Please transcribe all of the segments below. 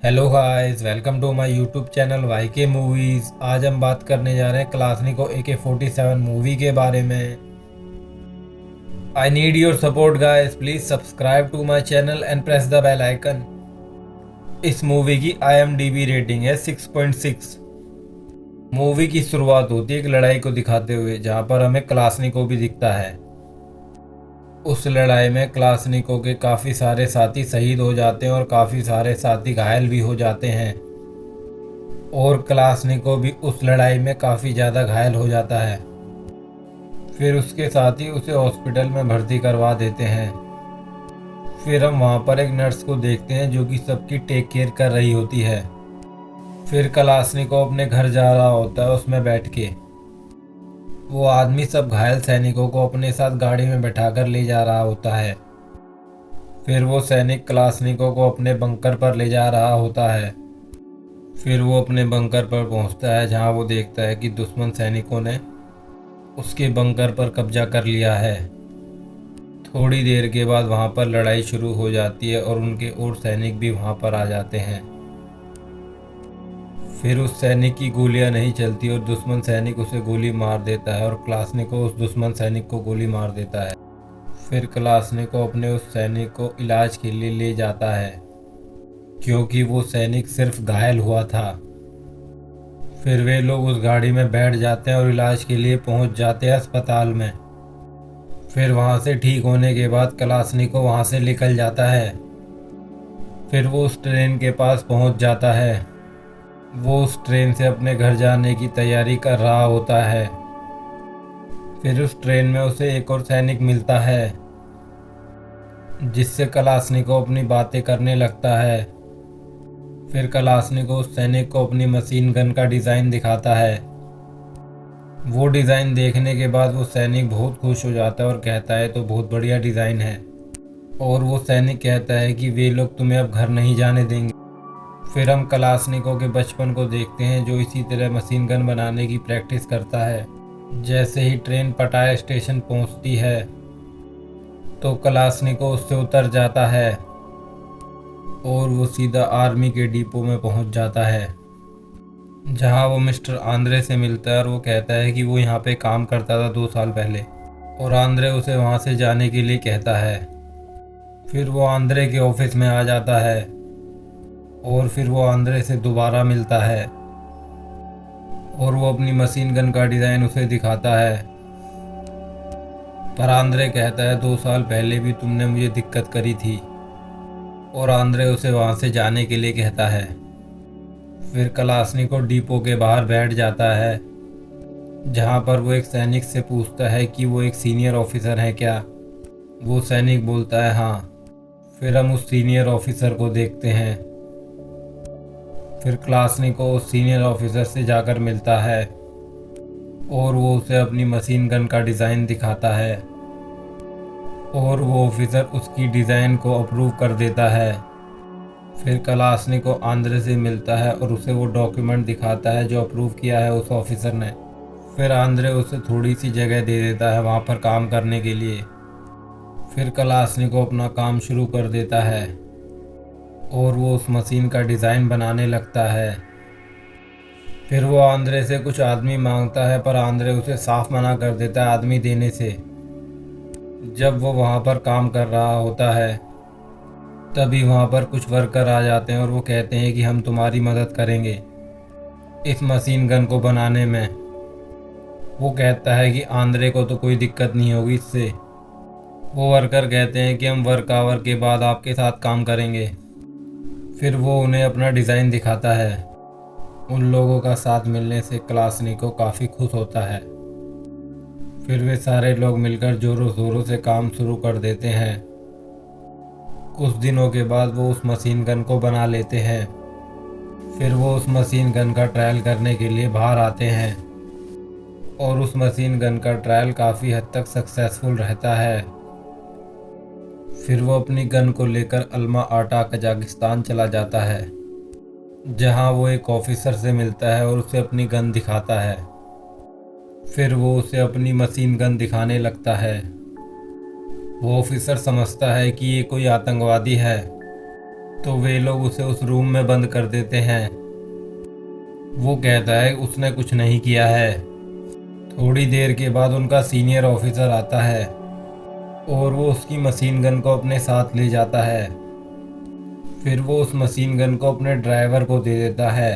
Hello guys, welcome to my YouTube channel Y K Movies. आज हम बात करने जा रहे हैं क्लासनिको AK-47 मूवी के बारे में। I need your support guys, please subscribe to my channel and press the bell icon. इस मूवी की IMDb रेटिंग है 6.6। मूवी की शुरुआत होती है एक लड़ाई को दिखाते हुए, जहां पर हमें क्लासनिको भी दिखता है। उस लड़ाई में क्लासनिको के काफ़ी सारे साथी शहीद हो जाते हैं और काफ़ी सारे साथी घायल भी हो जाते हैं। और क्लासनिको भी उस लड़ाई में काफ़ी ज़्यादा घायल हो जाता है। फिर उसके साथ ही उसे हॉस्पिटल में भर्ती करवा देते हैं। फिर हम वहाँ पर एक नर्स को देखते हैं जो कि सबकी टेक केयर कर रही होती है। फिर क्लासनिको अपने घर जा रहा होता है उसमें बैठ के। वो आदमी सब घायल सैनिकों को अपने साथ गाड़ी में बैठाकर ले जा रहा होता है। फिर वो सैनिक क्लासनिको को अपने बंकर पर ले जा रहा होता है। फिर वो अपने बंकर पर पहुंचता है, जहां वो देखता है कि दुश्मन सैनिकों ने उसके बंकर पर कब्जा कर लिया है। थोड़ी देर के बाद वहां पर लड़ाई शुरू हो जाती है और उनके और सैनिक भी वहां पर आ जाते हैं। फिर उस सैनिक की गोलियां नहीं चलती और दुश्मन सैनिक उसे गोली मार देता है और क्लासनिको उस दुश्मन सैनिक को गोली मार देता है। फिर क्लासनिको अपने उस सैनिक को इलाज के लिए ले जाता है, क्योंकि वो सैनिक सिर्फ घायल हुआ था। फिर वे लोग उस गाड़ी में बैठ जाते हैं और इलाज के लिए पहुंच जाते हैं अस्पताल में। फिर वहां से ठीक होने के बाद क्लासनिको वहां से निकल जाता है। फिर वो उस ट्रेन के पास पहुंच जाता है। वो उस ट्रेन से अपने घर जाने की तैयारी कर रहा होता है। फिर उस ट्रेन में उसे एक और सैनिक मिलता है, जिससे क्लासनिको अपनी बातें करने लगता है। फिर क्लासनिको उस सैनिक को अपनी मशीन गन का डिज़ाइन दिखाता है। वो डिज़ाइन देखने के बाद वो सैनिक बहुत खुश हो जाता है और कहता है तो बहुत बढ़िया डिज़ाइन है। और वो सैनिक कहता है कि वे लोग तुम्हें अब घर नहीं जाने देंगे। फिर हम क्लासनिको के बचपन को देखते हैं, जो इसी तरह मशीन गन बनाने की प्रैक्टिस करता है। जैसे ही ट्रेन पटाया स्टेशन पहुंचती है तो क्लासनिको उससे उतर जाता है और वो सीधा आर्मी के डिपो में पहुंच जाता है, जहां वो मिस्टर आंद्रे से मिलता है और वो कहता है कि वो यहाँ पे काम करता था 2 साल पहले, और आंद्रे उसे वहाँ से जाने के लिए कहता है। फिर वो आंद्रे के ऑफिस में आ जाता है और फिर वो आंद्रे से दोबारा मिलता है और वो अपनी मशीन गन का डिज़ाइन उसे दिखाता है। पर आंद्रे कहता है 2 साल पहले भी तुमने मुझे दिक्कत करी थी, और आंद्रे उसे वहाँ से जाने के लिए कहता है। फिर क्लासनिको डिपो के बाहर बैठ जाता है, जहाँ पर वो एक सैनिक से पूछता है कि वो एक सीनियर ऑफिसर है क्या। वो सैनिक बोलता है हाँ। फिर हम उस सीनियर ऑफिसर को देखते हैं। फिर क्लासनिको उस सीनियर ऑफिसर से जाकर मिलता है और वो उसे अपनी मशीन गन का डिज़ाइन दिखाता है और वो ऑफिसर उसकी डिज़ाइन को अप्रूव कर देता है। फिर क्लासनिको आंद्रे से मिलता है और उसे वो डॉक्यूमेंट दिखाता है जो अप्रूव किया है उस ऑफिसर ने। फिर आंद्रे उसे थोड़ी सी जगह दे देता है वहाँ पर काम करने के लिए। फिर क्लासनिको अपना काम शुरू कर देता है और वो उस मशीन का डिज़ाइन बनाने लगता है। फिर वो आंद्रे से कुछ आदमी मांगता है, पर आंद्रे उसे साफ मना कर देता है आदमी देने से। जब वो वहाँ पर काम कर रहा होता है तभी वहाँ पर कुछ वर्कर आ जाते हैं और वो कहते हैं कि हम तुम्हारी मदद करेंगे इस मशीन गन को बनाने में। वो कहता है कि आंद्रे को तो कोई दिक्कत नहीं होगी इससे। वो वर्कर कहते हैं कि हम वर्क आवर के बाद आपके साथ काम करेंगे। फिर वो उन्हें अपना डिज़ाइन दिखाता है। उन लोगों का साथ मिलने से क्लासनिको काफ़ी खुश होता है। फिर वे सारे लोग मिलकर जोरों शोरों से काम शुरू कर देते हैं। कुछ दिनों के बाद वो उस मशीन गन को बना लेते हैं। फिर वो उस मशीन गन का ट्रायल करने के लिए बाहर आते हैं और उस मशीन गन का ट्रायल काफ़ी हद तक सक्सेसफुल रहता है। फिर वो अपनी गन को लेकर अल्मा आटा कजाकिस्तान चला जाता है, जहां वो एक ऑफिसर से मिलता है और उसे अपनी गन दिखाता है। फिर वो उसे अपनी मशीन गन दिखाने लगता है। वो ऑफिसर समझता है कि ये कोई आतंकवादी है तो वे लोग उसे उस रूम में बंद कर देते हैं। वो कहता है उसने कुछ नहीं किया है। थोड़ी देर के बाद उनका सीनियर ऑफिसर आता है और वो उसकी मशीन गन को अपने साथ ले जाता है। फिर वो उस मशीन गन को अपने ड्राइवर को दे देता है।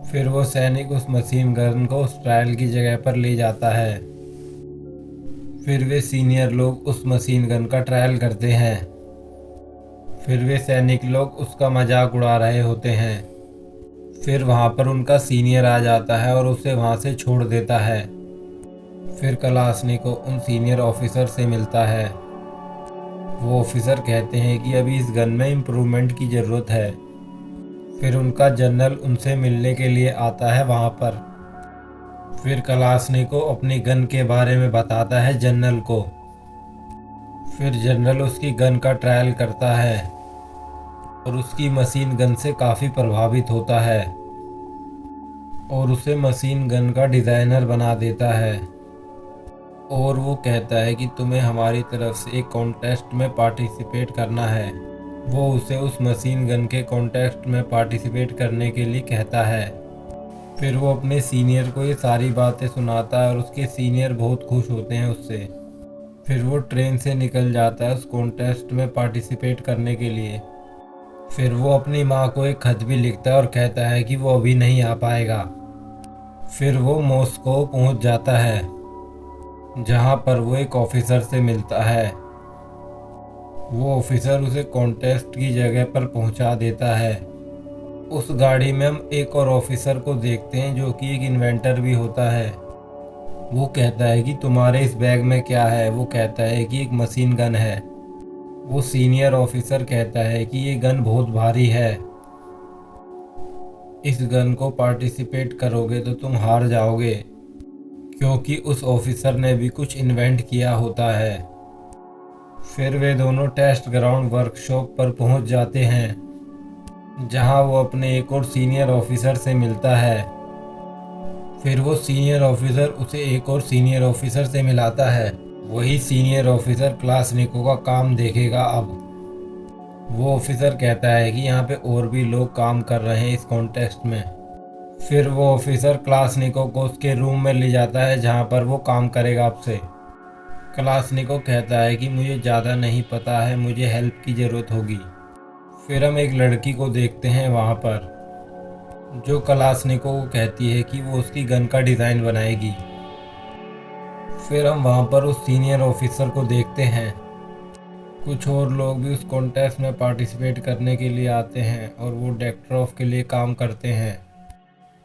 फिर वो सैनिक उस मशीन गन को उस ट्रायल की जगह पर ले जाता है। फिर वे सीनियर लोग उस मशीन गन का ट्रायल करते हैं। फिर वे सैनिक लोग उसका मजाक उड़ा रहे होते हैं। फिर वहाँ पर उनका सीनियर आ जाता है और उसे वहाँ से छोड़ देता है। फिर कलाशनिकोव उन सीनियर ऑफिसर से मिलता है। वो ऑफिसर कहते हैं कि अभी इस गन में इम्प्रूवमेंट की ज़रूरत है। फिर उनका जनरल उनसे मिलने के लिए आता है वहाँ पर। फिर कलाशनिकोव अपनी गन के बारे में बताता है जनरल को। फिर जनरल उसकी गन का ट्रायल करता है और उसकी मशीन गन से काफ़ी प्रभावित होता है और उसे मशीन गन का डिज़ाइनर बना देता है। और वो कहता है कि तुम्हें हमारी तरफ से एक कॉन्टेस्ट में पार्टिसिपेट करना है। वो उसे उस मशीन गन के कॉन्टेस्ट में पार्टिसिपेट करने के लिए कहता है। फिर वो अपने सीनियर को ये सारी बातें सुनाता है और उसके सीनियर बहुत खुश होते हैं उससे। फिर वो ट्रेन से निकल जाता है उस कॉन्टेस्ट में पार्टिसिपेट करने के लिए। फिर वो अपनी माँ को एक खत भी लिखता है और कहता है कि वो अभी नहीं आ पाएगा। फिर वो मॉस्को पहुँच जाता है जहाँ पर वो एक ऑफिसर से मिलता है। वो ऑफिसर उसे कॉन्टेस्ट की जगह पर पहुँचा देता है। उस गाड़ी में हम एक और ऑफिसर को देखते हैं जो कि एक इन्वेंटर भी होता है। वो कहता है कि तुम्हारे इस बैग में क्या है। वो कहता है कि एक मशीन गन है। वो सीनियर ऑफिसर कहता है कि ये गन बहुत भारी है, इस गन को पार्टिसिपेट करोगे तो तुम हार जाओगे, क्योंकि उस ऑफिसर ने भी कुछ इन्वेंट किया होता है। फिर वे दोनों टेस्ट ग्राउंड वर्कशॉप पर पहुंच जाते हैं जहां वो अपने एक और सीनियर ऑफिसर से मिलता है। फिर वो सीनियर ऑफिसर उसे एक और सीनियर ऑफिसर से मिलाता है। वही सीनियर ऑफिसर क्लासनिकोव का काम देखेगा अब। वो ऑफिसर कहता है कि यहाँ पे और भी लोग काम कर रहे हैं इस कॉन्टेस्ट में। फिर वो ऑफिसर क्लासनिकोव को उसके रूम में ले जाता है जहाँ पर वो काम करेगा आपसे। क्लासनिकोव कहता है कि मुझे ज़्यादा नहीं पता है, मुझे हेल्प की ज़रूरत होगी। फिर हम एक लड़की को देखते हैं वहाँ पर जो क्लासनिकोव को कहती है कि वो उसकी गन का डिज़ाइन बनाएगी। फिर हम वहाँ पर उस सीनियर ऑफिसर को देखते हैं। कुछ और लोग भी उस कॉन्टेस्ट में पार्टिसिपेट करने के लिए आते हैं और वो डेक्ट्रॉफ के लिए काम करते हैं।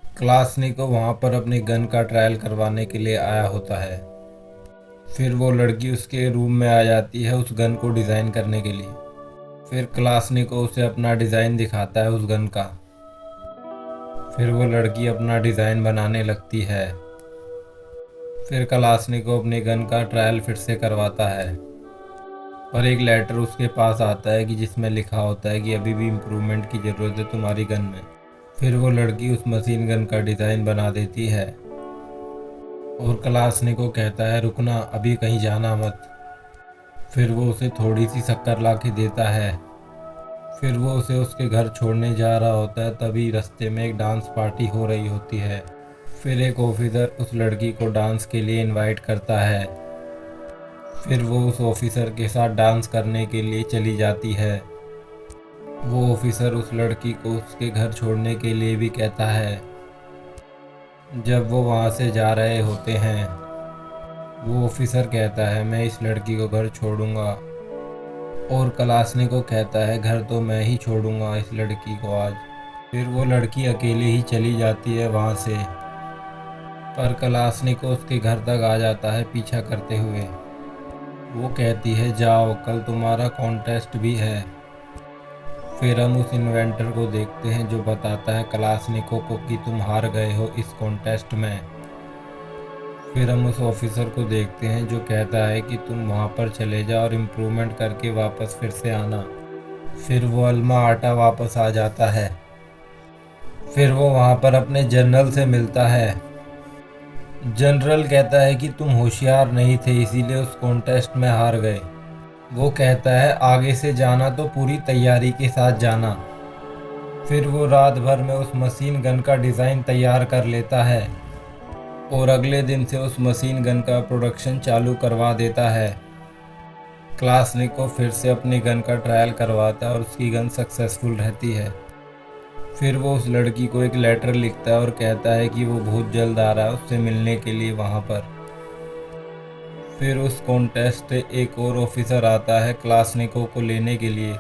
क्लासनिकोव वहाँ पर अपनी गन का ट्रायल करवाने के लिए आया होता है। फिर वो लड़की उसके रूम में आ जाती है उस गन को डिज़ाइन करने के लिए। फिर क्लासनिकोव उसे अपना डिज़ाइन दिखाता है उस गन का। फिर वो लड़की अपना डिज़ाइन बनाने लगती है। फिर क्लासनिकोव अपनी गन का ट्रायल फिर से करवाता है और एक लेटर उसके पास आता है कि जिसमें लिखा होता है कि अभी भी इम्प्रूवमेंट की ज़रूरत है तुम्हारी गन में। फिर वो लड़की उस मशीन गन का डिज़ाइन बना देती है और क्लासनिकोव कहता है रुकना, अभी कहीं जाना मत। फिर वो उसे थोड़ी सी शक्कर ला के देता है। फिर वो उसे उसके घर छोड़ने जा रहा होता है, तभी रास्ते में एक डांस पार्टी हो रही होती है। फिर एक ऑफिसर उस लड़की को डांस के लिए इनवाइट करता है। फिर वो उस ऑफिसर के साथ डांस करने के लिए चली जाती है। वो ऑफिसर उस लड़की को उसके घर छोड़ने के लिए भी कहता है। जब वो वहाँ से जा रहे होते हैं वो ऑफिसर कहता है मैं इस लड़की को घर छोड़ूंगा, और क्लासनिकोव कहता है घर तो मैं ही छोड़ूंगा इस लड़की को आज। फिर वो लड़की अकेली ही चली जाती है वहाँ से, पर क्लासनिकोव उसके घर तक आ जाता है पीछा करते हुए। वो कहती है जाओ, कल तुम्हारा कॉन्टेस्ट भी है। फिर हम उस इन्वेंटर को देखते हैं जो बताता है क्लासनिकोव को कि तुम हार गए हो इस कॉन्टेस्ट में। फिर हम उस ऑफिसर को देखते हैं जो कहता है कि तुम वहाँ पर चले जाओ और इम्प्रूवमेंट करके वापस फिर से आना। फिर वो अल्मा आटा वापस आ जाता है। फिर वो वहाँ पर अपने जनरल से मिलता है। जनरल कहता है कि तुम होशियार नहीं थे इसीलिए उस कॉन्टेस्ट में हार गए। वो कहता है आगे से जाना तो पूरी तैयारी के साथ जाना। फिर वो रात भर में उस मशीन गन का डिज़ाइन तैयार कर लेता है और अगले दिन से उस मशीन गन का प्रोडक्शन चालू करवा देता है। क्लासनिको फिर से अपनी गन का ट्रायल करवाता है और उसकी गन सक्सेसफुल रहती है। फिर वो उस लड़की को एक लेटर लिखता है और कहता है कि वो बहुत जल्द आ रहा है उससे मिलने के लिए वहाँ पर। फिर उस कॉन्टेस्ट से एक और ऑफिसर आता है क्लासनिको को लेने के लिए।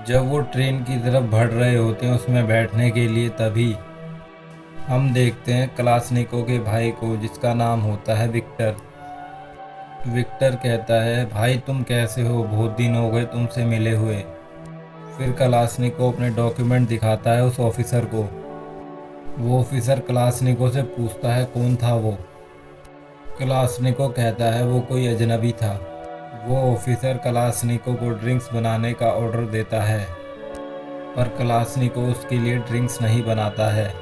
जब वो ट्रेन की तरफ बढ़ रहे होते हैं उसमें बैठने के लिए, तभी हम देखते हैं क्लासनिको के भाई को जिसका नाम होता है विक्टर। विक्टर कहता है भाई तुम कैसे हो, बहुत दिन हो गए तुमसे मिले हुए। फिर क्लासनिको अपने डॉक्यूमेंट दिखाता है उस ऑफिसर को। वो ऑफिसर क्लासनिको से पूछता है कौन था वो। क्लासनिको कहता है वो कोई अजनबी था। वो ऑफिसर क्लासनिको को ड्रिंक्स बनाने का ऑर्डर देता है, पर क्लासनिको उसके लिए ड्रिंक्स नहीं बनाता है।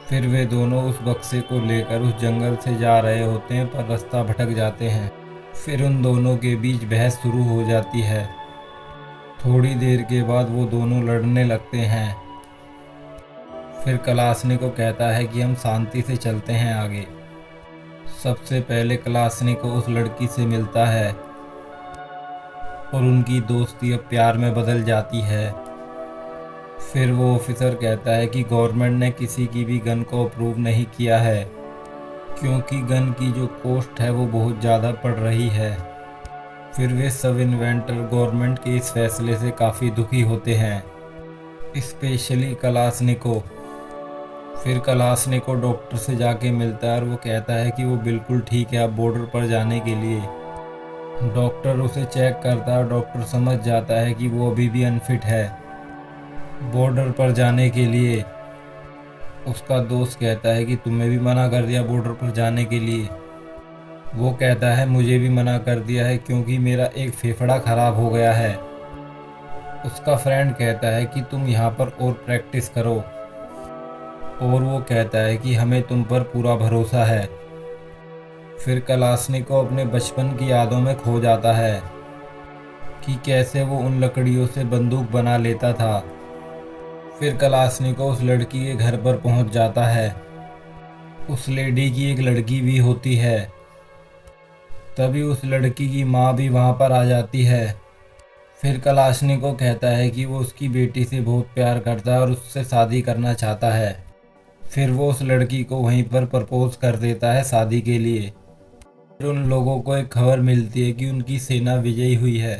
फिर वे दोनों उस बक्से को लेकर उस जंगल से जा रहे होते हैं, पर रास्ता भटक जाते हैं। फिर उन दोनों के बीच बहस शुरू हो जाती है। थोड़ी देर के बाद वो दोनों लड़ने लगते हैं। फिर क्लासनिको कहता है कि हम शांति से चलते हैं आगे। सबसे पहले क्लासनिको उस लड़की से मिलता है और उनकी दोस्ती अब प्यार में बदल जाती है। फिर वो ऑफिसर कहता है कि गवर्नमेंट ने किसी की भी गन को अप्रूव नहीं किया है, क्योंकि गन की जो कॉस्ट है वो बहुत ज़्यादा पड़ रही है। फिर वे सब इन्वेंटर गवर्नमेंट के इस फैसले से काफ़ी दुखी होते हैं, स्पेशली क्लासनिको। फिर क्लासनिको डॉक्टर से जाके मिलता है और वो कहता है कि वो बिल्कुल ठीक है अब बॉर्डर पर जाने के लिए। डॉक्टर उसे चेक करता है और डॉक्टर समझ जाता है कि वो अभी भी अनफिट है बॉर्डर पर जाने के लिए। उसका दोस्त कहता है कि तुम्हें भी मना कर दिया बॉर्डर पर जाने के लिए। वो कहता है मुझे भी मना कर दिया है क्योंकि मेरा एक फेफड़ा खराब हो गया है। उसका फ्रेंड कहता है कि तुम यहाँ पर और प्रैक्टिस करो, और वो कहता है कि हमें तुम पर पूरा भरोसा है। फिर क्लासनिको अपने बचपन की यादों में खो जाता है कि कैसे वो उन लकड़ियों से बंदूक बना लेता था। फिर क्लासनिको उस लड़की के घर पर पहुंच जाता है। उस लेडी की एक लड़की भी होती है। तभी उस लड़की की माँ भी वहाँ पर आ जाती है। फिर क्लासनिको कहता है कि वो उसकी बेटी से बहुत प्यार करता है और उससे शादी करना चाहता है। फिर वो उस लड़की को वहीं पर प्रपोज कर देता है शादी के लिए। फिर उन लोगों को एक खबर मिलती है कि उनकी सेना विजयी हुई है।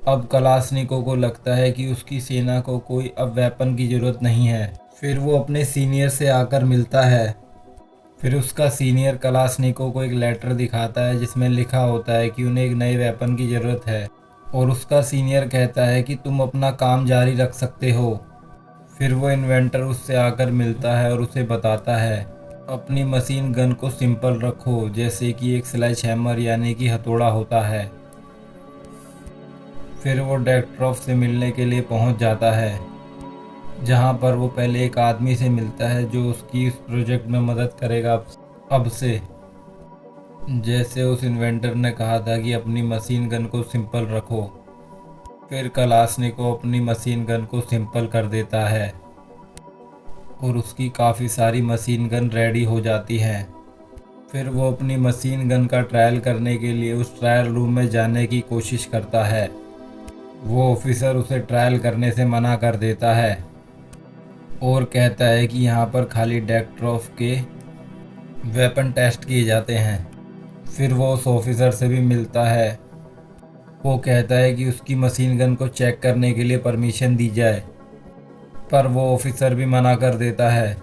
अब क्लासनिको को लगता है कि उसकी सेना को कोई अब वेपन की ज़रूरत नहीं है। फिर वो अपने सीनियर से आकर मिलता है। फिर उसका सीनियर क्लासनिको को एक लेटर दिखाता है जिसमें लिखा होता है कि उन्हें एक नए वेपन की ज़रूरत है, और उसका सीनियर कहता है कि तुम अपना काम जारी रख सकते हो। फिर वो इन्वेंटर उससे आकर मिलता है और उसे बताता है अपनी मशीन गन को सिंपल रखो, जैसे कि एक स्लेज हैमर यानी कि हथौड़ा होता है। फिर वो डेक्ट्रॉफ से मिलने के लिए पहुंच जाता है, जहां पर वो पहले एक आदमी से मिलता है जो उसकी इस प्रोजेक्ट में मदद करेगा अब से। जैसे उस इन्वेंटर ने कहा था कि अपनी मशीन गन को सिंपल रखो। फिर क्लासनिको अपनी मशीन गन को सिंपल कर देता है और उसकी काफ़ी सारी मशीन गन रेडी हो जाती हैं। फिर वो अपनी मशीन गन का ट्रायल करने के लिए उस ट्रायल रूम में जाने की कोशिश करता है। वो ऑफिसर उसे ट्रायल करने से मना कर देता है और कहता है कि यहाँ पर खाली डेक्ट्रॉफ के वेपन टेस्ट किए जाते हैं। फिर वो उस ऑफिसर से भी मिलता है। वो कहता है कि उसकी मशीन गन को चेक करने के लिए परमिशन दी जाए, पर वो ऑफिसर भी मना कर देता है।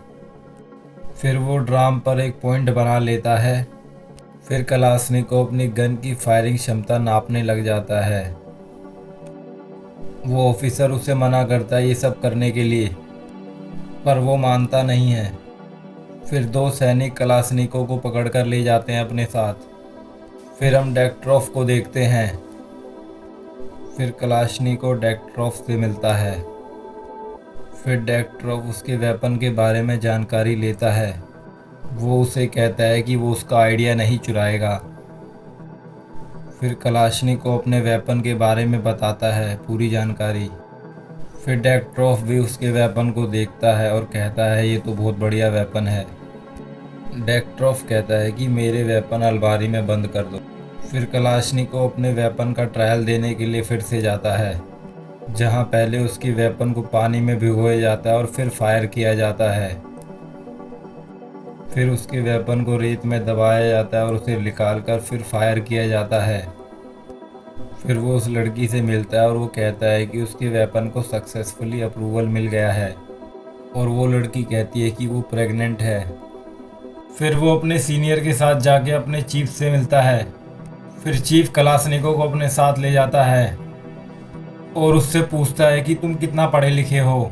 फिर वो ड्राम पर एक पॉइंट बना लेता है। फिर क्लासनिको अपनी गन की फायरिंग क्षमता नापने लग जाता है। वो ऑफिसर उसे मना करता है ये सब करने के लिए, पर वो मानता नहीं है। फिर दो सैनिक क्लासनिको को पकड़कर ले जाते हैं अपने साथ। फिर हम डेक्ट्रॉफ को देखते हैं। फिर क्लासनिको डेक्ट्रॉफ से मिलता है। फिर डेक्ट्रॉफ उसके वेपन के बारे में जानकारी लेता है। वो उसे कहता है कि वो उसका आइडिया नहीं चुराएगा। फिर कलाशनी को अपने वेपन के बारे में बताता है पूरी जानकारी। फिर डेक्ट्रोफ भी उसके वेपन को देखता है और कहता है ये तो बहुत बढ़िया वेपन है। डेक्ट्रोफ कहता है कि मेरे वेपन अलमारी में बंद कर दो। फिर कलाशनी को अपने वेपन का ट्रायल देने के लिए फिर से जाता है, जहां पहले उसकी वेपन को पानी में भिगोया जाता है और फिर फायर किया जाता है। फिर उसके वेपन को रेत में दबाया जाता है और उसे निकाल कर फिर फायर किया जाता है। फिर वो उस लड़की से मिलता है और वो कहता है कि उसके वेपन को सक्सेसफुली अप्रूवल मिल गया है, और वो लड़की कहती है कि वो प्रेग्नेंट है। फिर वो अपने सीनियर के साथ जाके अपने चीफ से मिलता है। फिर चीफ कलाशनिकोव को अपने साथ ले जाता है और उससे पूछता है कि तुम कितना पढ़े लिखे हो।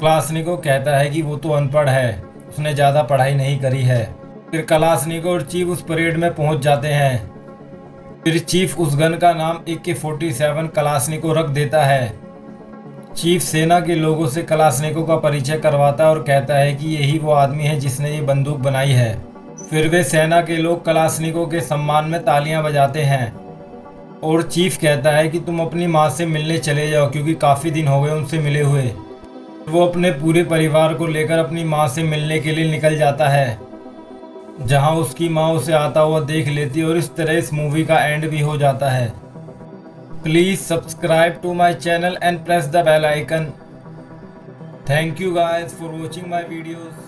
कलाशनिकोव कहता है कि वो तो अनपढ़ है, उसने ज़्यादा पढ़ाई नहीं करी है। फिर कलाशनिकोव और चीफ उस परेड में पहुंच जाते हैं। फिर चीफ उस गन का नाम AK-47 कलाशनिकोव रख देता है। चीफ सेना के लोगों से कलाशनिकोव का परिचय करवाता है और कहता है कि यही वो आदमी है जिसने ये बंदूक बनाई है। फिर वे सेना के लोग कलाशनिकोव के सम्मान में तालियां बजाते हैं और चीफ कहता है कि तुम अपनी माँ से मिलने चले जाओ, क्योंकि काफ़ी दिन हो गए उनसे मिले हुए। वो अपने पूरे परिवार को लेकर अपनी माँ से मिलने के लिए निकल जाता है, जहां उसकी माँ उसे आता हुआ देख लेती है, और इस तरह इस मूवी का एंड भी हो जाता है। Please subscribe to my channel and press the bell icon. Thank you guys for watching my videos.